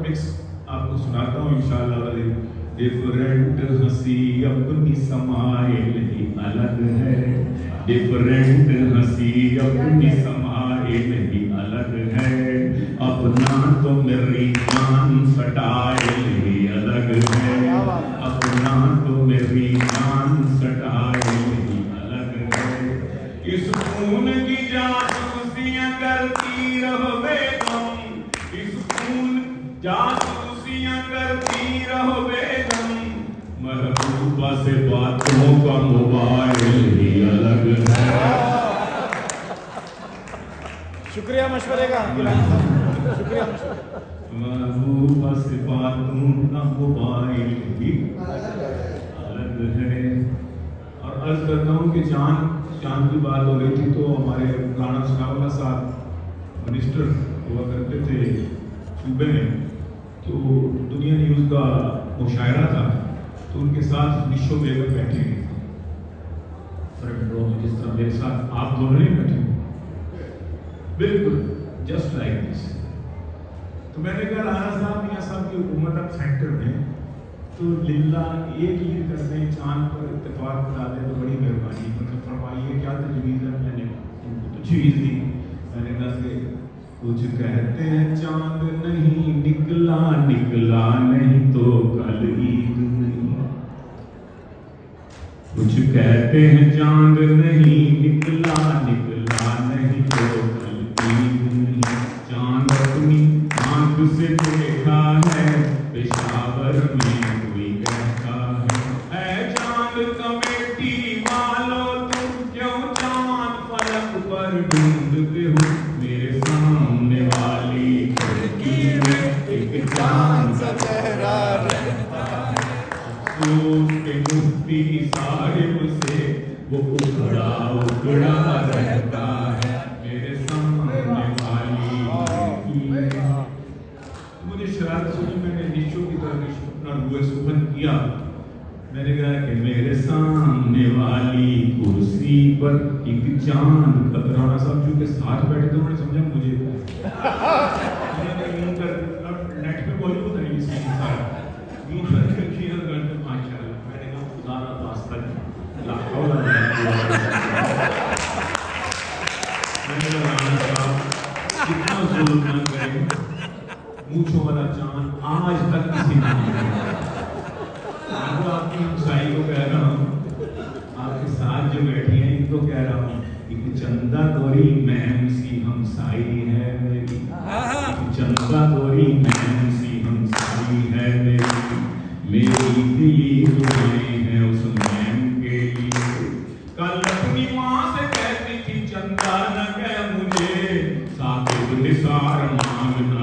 Mix आपको सुनाता हूँ इंशाअल्लाह। डिफरेंट हंसी अपनी समाइल ही अलग है, डिफरेंट हंसी अपनी समाइल ही अलग है, अपना तो मेरी जान सटाइल ही अलग है, अपना तो मेरी जान सटाइल ही अलग है। इस खून की जासूसियां करती रहो बेगम, इस खून जासूसियां करती रहो बेगम, महबूबा से बातों का मोबाइल ही अलग है। शुक्रिया मशवरे का, शुक्रिया। महबूबा से बातों का मोबाइल ही अलग है। और अर्ज करता हूँ कि चांद की बात हो रही थी तो हमारे राणा सनाउल्लाह साहब मिनिस्टर हुआ करते थे सूबे में, तो दुनिया न्यूज़ का मुशायरा था, तो उनके साथ निशो बेगम बैठे हैं, फ्रंट रो में, जिस तरह मेरे साथ आप दोनों ही बैठे हो, बिल्कुल जस्ट लाइक दिस। तो मैंने कहा राणा साहब मियां साहब की हुकूमत अब सेंटर में, तो लिल्ला एक ईद कर दें, चांद पर इत्तेफाक बता दें तो बड़ी मेहरबानी, मतलब फरमाइए क्या तजवीज़ है। मैंने उनको तजवीज़ दी, मैंने कहा कि कुछ कहते हैं चांद नहीं निकला, निकला नहीं तो कल ईद नहीं, कुछ कहते हैं चांद नहीं निकला, निकला नहीं तो कल ईद नहीं, चांद अपनी आंख से देखा है पेशावर में कोई कहता है चांद कमेटी वालों तुम क्यों चांद फलक पर ढूंढते हो, मेरे सामने वाली खिड़की में एक चांद सा चेहरा रहता है, अफसोस के मुफ्ती साहिब से वो उखड़ा उखड़ा रहता है, मेरे सामने वाली खिड़की में। मुझे शरारत सुनी, मैंने निशो की तरफ अपना रुए सुखन किया, मैंने कहा कि मेरे सामने वाली कुर्सी पर एक चांद। राणा साहब जो के साथ बैठे थे उन्होंने समझा मुझे नेट पे मौजूद है इसकी सारा माशाल्लाह। मैंने कहा खुदा ना वास्ता ला हौला वला कुव्वता, मैंने कहा राणा साहब कितना जुल्म न करें, मूंछों वाला चांद आज तक किसी ने नहीं देखा। मैं आपकी हमसाई को कह रहा हूँ, आपके साथ जो बैठी हैं इनको कह रहा हूँ, एक चंदा तोरी मैम सी हमसाई है मेरी, एक चंदा तोरी मैम सी हमसाई है मेरी, मेरी दिली दुआएं हैं उस मैम के लिए। कल अपनी माँ से कहती थी चंदा न कह मुझे, साकिब निसार मांगना